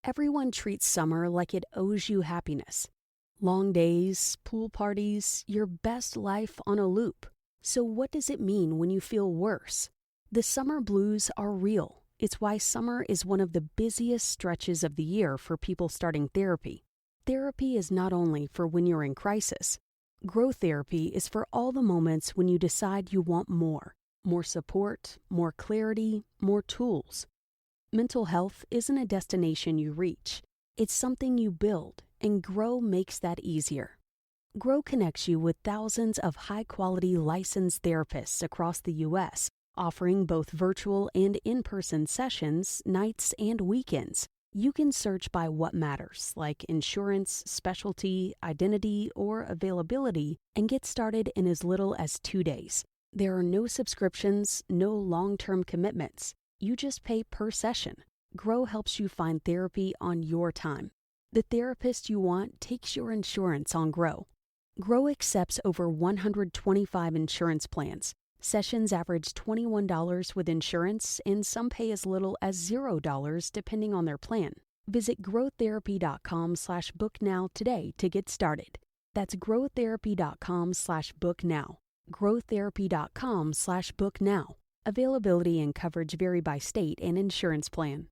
Everyone treats summer like it owes you happiness. Long days, pool parties, your best life on a loop. So what does it mean when you feel worse? The summer blues are real. It's why summer is one of the busiest stretches of the year for people starting therapy. Therapy is not only for when you're in crisis. Growth therapy is for all the moments when you decide you want more. More support, more clarity, more tools. Mental health isn't a destination you reach. It's something you build, and Grow makes that easier. Grow connects you with thousands of high-quality licensed therapists across the U.S., offering both virtual and in-person sessions, nights and weekends. You can search by what matters, like insurance, specialty, identity, or availability, and get started in as little as 2 days. There are no subscriptions, no long-term commitments. You just pay per session. Grow helps you find therapy on your time. The therapist you want takes your insurance on Grow. Grow accepts over 125 insurance plans. Sessions average $21 with insurance, and some pay as little as $0 depending on their plan. Visit growtherapy.com/book now today to get started. That's growtherapy.com/book now. growtherapy.com/book now. Availability and coverage vary by state and insurance plan.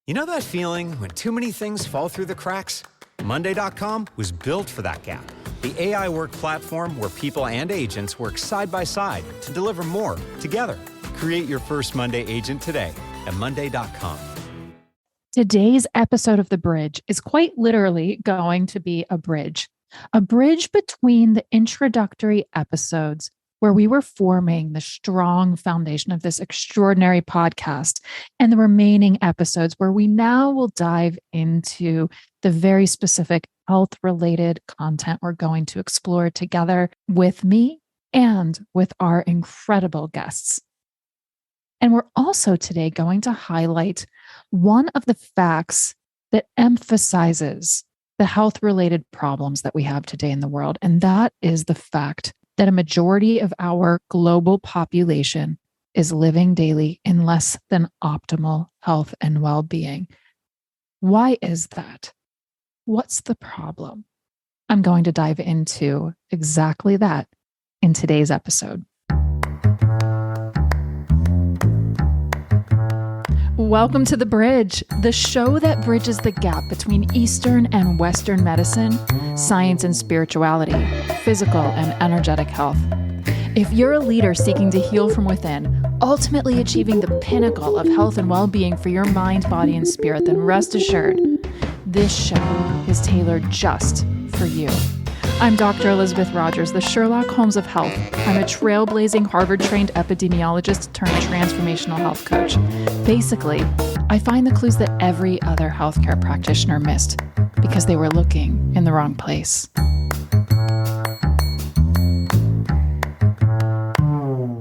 You know that feeling when too many things fall through the cracks? Monday.com was built for that gap. The AI work platform where people and agents work side by side to deliver more together. Create your first Monday agent today at Monday.com. Today's episode of The Bridge is quite literally going to be a bridge between the introductory episodes where we were forming the strong foundation of this extraordinary podcast, and the remaining episodes where we now will dive into the very specific health-related content we're going to explore together with me and with our incredible guests. And we're also today going to highlight one of the facts that emphasizes the health-related problems that we have today in the world, and that is the fact that a majority of our global population is living daily in less than optimal health and well-being. Why is that? What's the problem? I'm going to dive into exactly that in today's episode. Welcome to The Bridge, the show that bridges the gap between Eastern and Western medicine, science and spirituality, physical and energetic health. If you're a leader seeking to heal from within, ultimately achieving the pinnacle of health and well-being for your mind, body, and spirit, then rest assured, this show is tailored just for you. I'm Dr. Elizabeth Rogers, the Sherlock Holmes of health. I'm a trailblazing Harvard-trained epidemiologist turned transformational health coach. Basically, I find the clues that every other healthcare practitioner missed because they were looking in the wrong place.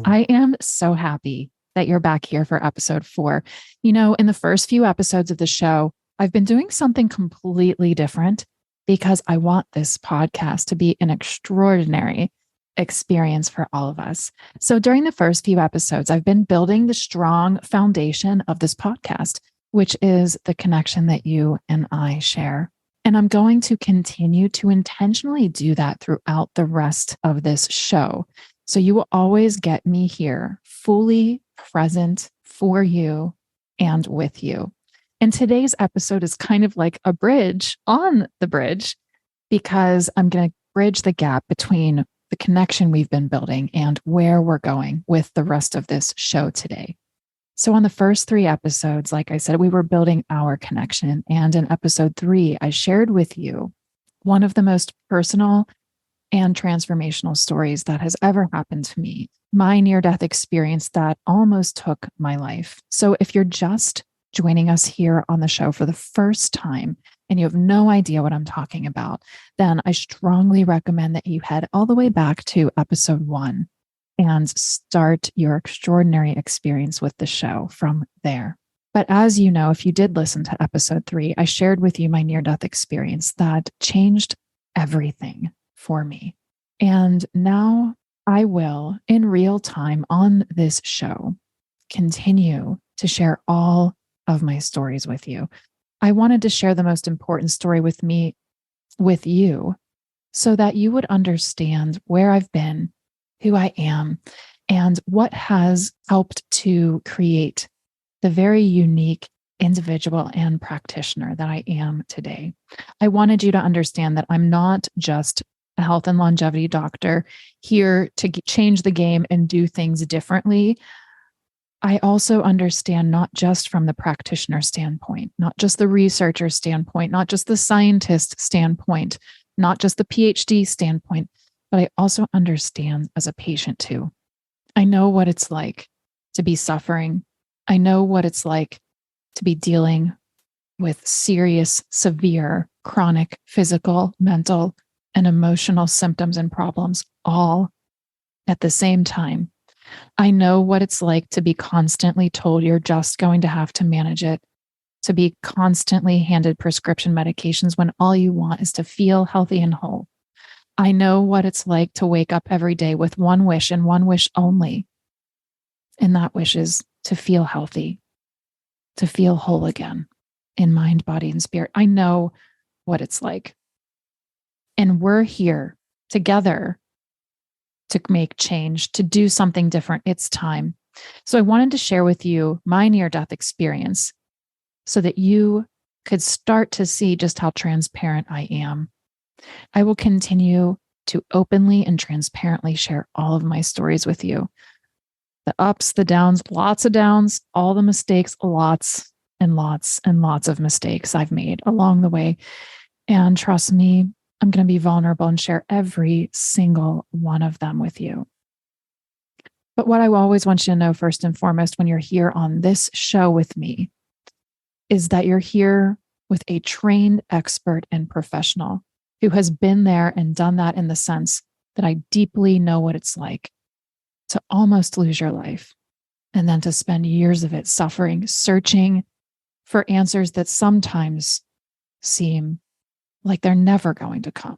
I am so happy that you're back here for episode 4. You know, in the first few episodes of the show, I've been doing something completely different because I want this podcast to be an extraordinary experience for all of us. So during the first few episodes, I've been building the strong foundation of this podcast, which is the connection that you and I share. And I'm going to continue to intentionally do that throughout the rest of this show. So you will always get me here, fully present for you and with you. And today's episode is kind of like a bridge on the bridge, because I'm going to bridge the gap between the connection we've been building and where we're going with the rest of this show today. So on the first 3 episodes, like I said, we were building our connection. And in episode 3, I shared with you one of the most personal and transformational stories that has ever happened to me, my near-death experience that almost took my life. So if you're just joining us here on the show for the first time and you have no idea what I'm talking about, then I strongly recommend that you head all the way back to episode 1 and start your extraordinary experience with the show from there. But as you know, if you did listen to episode 3, I shared with you my near-death experience that changed everything for me. And now I will, in real time on this show, continue to share all of my stories with you. I wanted to share the most important story with you, so that you would understand where I've been, who I am, and what has helped to create the very unique individual and practitioner that I am today. I wanted you to understand that I'm not just a health and longevity doctor here to change the game and do things differently. I also understand not just from the practitioner standpoint, not just the researcher standpoint, not just the scientist standpoint, not just the PhD standpoint, but I also understand as a patient too. I know what it's like to be suffering. I know what it's like to be dealing with serious, severe, chronic physical, mental, and emotional symptoms and problems all at the same time. I know what it's like to be constantly told you're just going to have to manage it, to be constantly handed prescription medications when all you want is to feel healthy and whole. I know what it's like to wake up every day with one wish and one wish only. And that wish is to feel healthy, to feel whole again in mind, body, and spirit. I know what it's like. And we're here together to make change, to do something different. It's time. So I wanted to share with you my near-death experience so that you could start to see just how transparent I am. I will continue to openly and transparently share all of my stories with you. The ups, the downs, lots of downs, all the mistakes, lots and lots and lots of mistakes I've made along the way. And trust me, I'm going to be vulnerable and share every single one of them with you. But what I always want you to know, first and foremost, when you're here on this show with me, is that you're here with a trained expert and professional who has been there and done that, in the sense that I deeply know what it's like to almost lose your life and then to spend years of it suffering, searching for answers that sometimes seem like they're never going to come.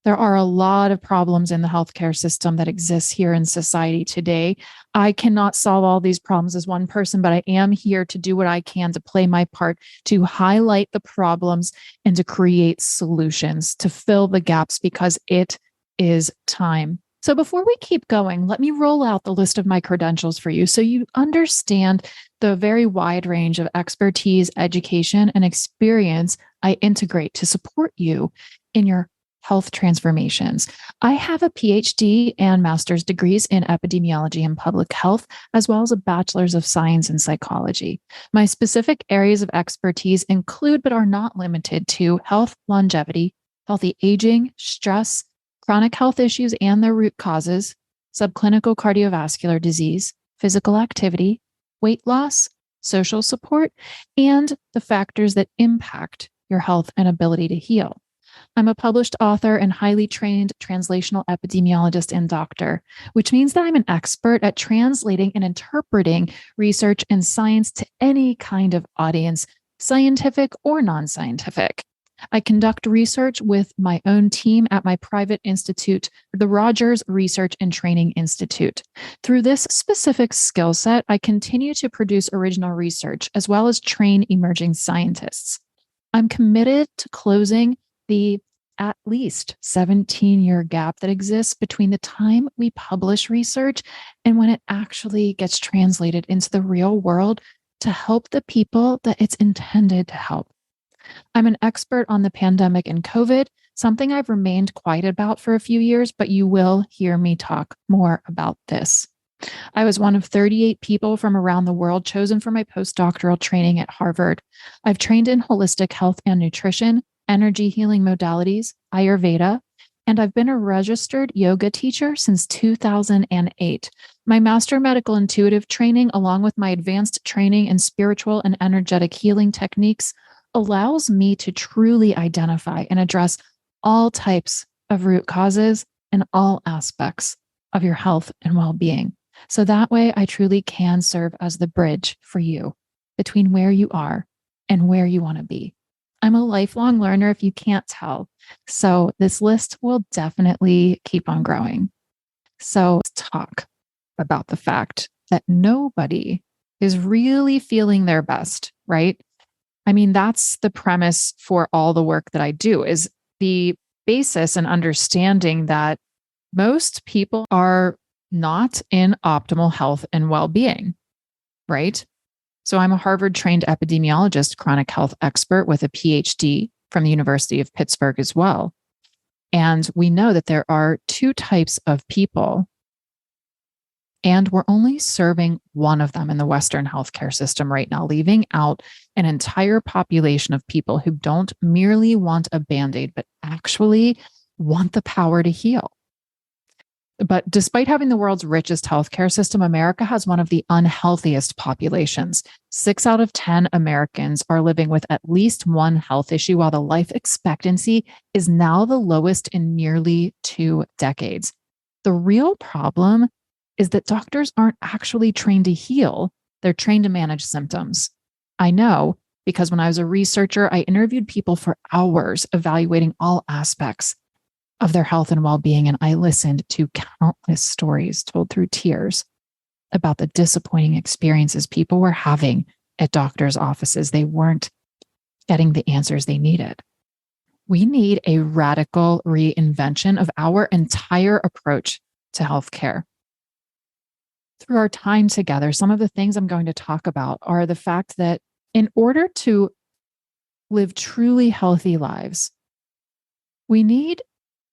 There are a lot of problems in the healthcare system that exists here in society today. I cannot solve all these problems as one person, but I am here to do what I can to play my part, to highlight the problems and to create solutions, to fill the gaps, because it is time. So before we keep going, let me roll out the list of my credentials for you so you understand the very wide range of expertise, education, and experience I integrate to support you in your health transformations. I have a PhD and master's degrees in epidemiology and public health, as well as a bachelor's of science in psychology. My specific areas of expertise include, but are not limited to, health, longevity, healthy aging, stress, chronic health issues and their root causes, subclinical cardiovascular disease, physical activity, weight loss, social support, and the factors that impact your health and ability to heal. I'm a published author and highly trained translational epidemiologist and doctor, which means that I'm an expert at translating and interpreting research and science to any kind of audience, scientific or non-scientific. I conduct research with my own team at my private institute, the Rogers Research and Training Institute. Through this specific skill set, I continue to produce original research as well as train emerging scientists. I'm committed to closing the at least 17-year gap that exists between the time we publish research and when it actually gets translated into the real world to help the people that it's intended to help. I'm an expert on the pandemic and COVID, something I've remained quiet about for a few years, but you will hear me talk more about this. I was one of 38 people from around the world chosen for my postdoctoral training at Harvard. I've trained in holistic health and nutrition, energy healing modalities, Ayurveda, and I've been a registered yoga teacher since 2008. My master medical intuitive training, along with my advanced training in spiritual and energetic healing techniques, allows me to truly identify and address all types of root causes in all aspects of your health and well-being. So that way, I truly can serve as the bridge for you between where you are and where you want to be. I'm a lifelong learner, if you can't tell. So this list will definitely keep on growing. So let's talk about the fact that nobody is really feeling their best, right? I mean, that's the premise for all the work that I do, is the basis and understanding that most people are not in optimal health and well-being, right? So I'm a Harvard-trained epidemiologist, chronic health expert with a PhD from the University of Pittsburgh as well. And we know that there are two types of people, and we're only serving one of them in the Western healthcare system right now, leaving out an entire population of people who don't merely want a Band-Aid, but actually want the power to heal. But despite having the world's richest healthcare system, America has one of the unhealthiest populations. 6 out of 10 Americans are living with at least one health issue, while the life expectancy is now the lowest in nearly 2 decades. The real problem is that doctors aren't actually trained to heal. They're trained to manage symptoms. I know, because when I was a researcher, I interviewed people for hours evaluating all aspects of their health and well-being, and I listened to countless stories told through tears about the disappointing experiences people were having at doctors' offices. They weren't getting the answers they needed. We need a radical reinvention of our entire approach to healthcare. Through our time together, some of the things I'm going to talk about are the fact that in order to live truly healthy lives, we need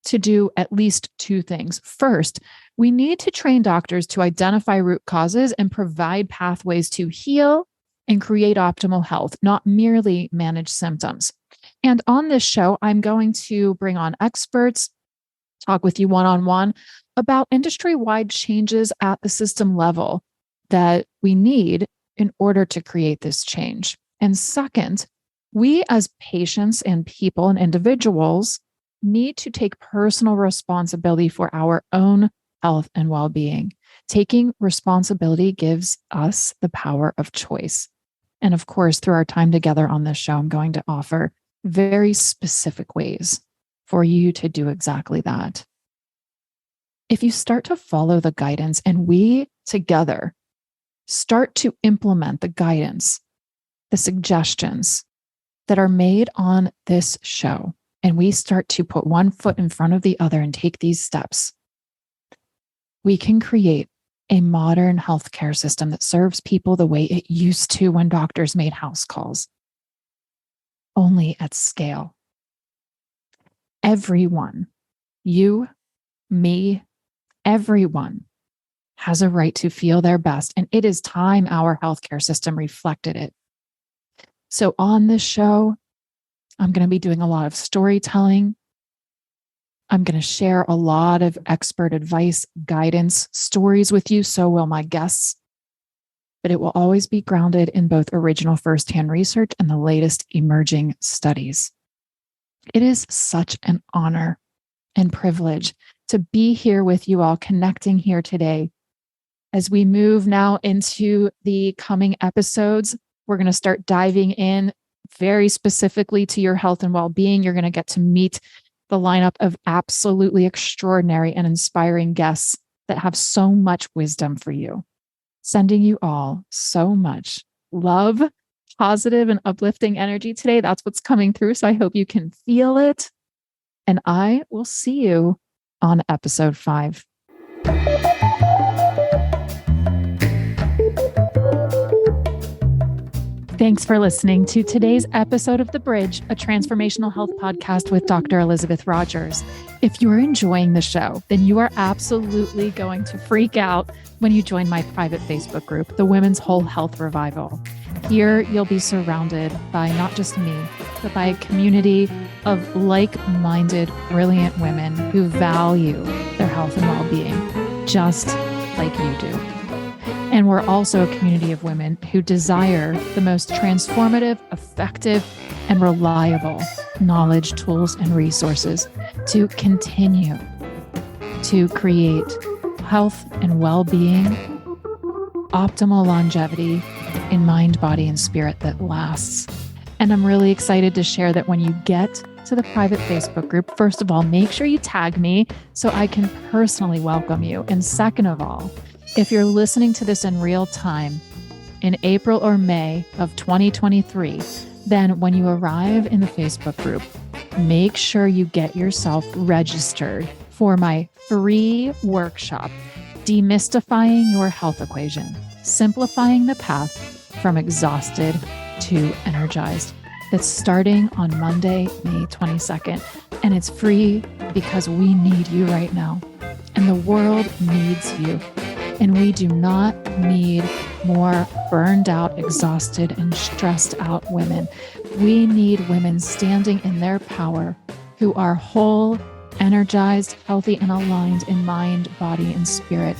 to do at least 2 things. First, we need to train doctors to identify root causes and provide pathways to heal and create optimal health, not merely manage symptoms. And on this show, I'm going to bring on experts, talk with you one-on-one about industry-wide changes at the system level that we need in order to create this change. And second, we as patients and people and individuals need to take personal responsibility for our own health and well-being. Taking responsibility gives us the power of choice. And of course, through our time together on this show, I'm going to offer very specific ways for you to do exactly that. If you start to follow the guidance and we together start to implement the guidance, the suggestions that are made on this show, and we start to put one foot in front of the other and take these steps, we can create a modern healthcare system that serves people the way it used to when doctors made house calls, only at scale. Everyone, you, me, everyone has a right to feel their best, and it is time our healthcare system reflected it. So on this show, I'm going to be doing a lot of storytelling. I'm going to share a lot of expert advice, guidance, stories with you. So will my guests. But it will always be grounded in both original firsthand research and the latest emerging studies. It is such an honor and privilege to be here with you all, connecting here today. As we move now into the coming episodes, we're going to start diving in very specifically to your health and well-being. You're going to get to meet the lineup of absolutely extraordinary and inspiring guests that have so much wisdom for you. Sending you all so much love, positive and uplifting energy today. That's what's coming through. So I hope you can feel it. And I will see you on episode 5. Thanks for listening to today's episode of The Bridge, a transformational health podcast with Dr. Elizabeth Rogers. If you're enjoying the show, then you are absolutely going to freak out when you join my private Facebook group, the Women's Whole Health Revival. Here, you'll be surrounded by not just me, but by a community of like-minded, brilliant women who value their health and well-being, just like you do. And we're also a community of women who desire the most transformative, effective, and reliable knowledge, tools, and resources to continue to create health and well-being, optimal longevity in mind, body, and spirit that lasts. And I'm really excited to share that when you get to the private Facebook group, first of all, make sure you tag me so I can personally welcome you. And second of all, if you're listening to this in real time, in April or May of 2023, then when you arrive in the Facebook group, make sure you get yourself registered for my free workshop, Demystifying Your Health Equation, Simplifying the Path from Exhausted to Energized. That's starting on Monday, May 22nd. And it's free because we need you right now. And the world needs you. And we do not need more burned out, exhausted, and stressed out women. We need women standing in their power who are whole, energized, healthy, and aligned in mind, body, and spirit.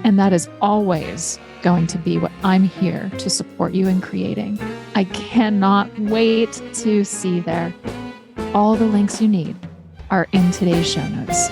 And that is always going to be what I'm here to support you in creating. I cannot wait to see you there. All the links you need are in today's show notes.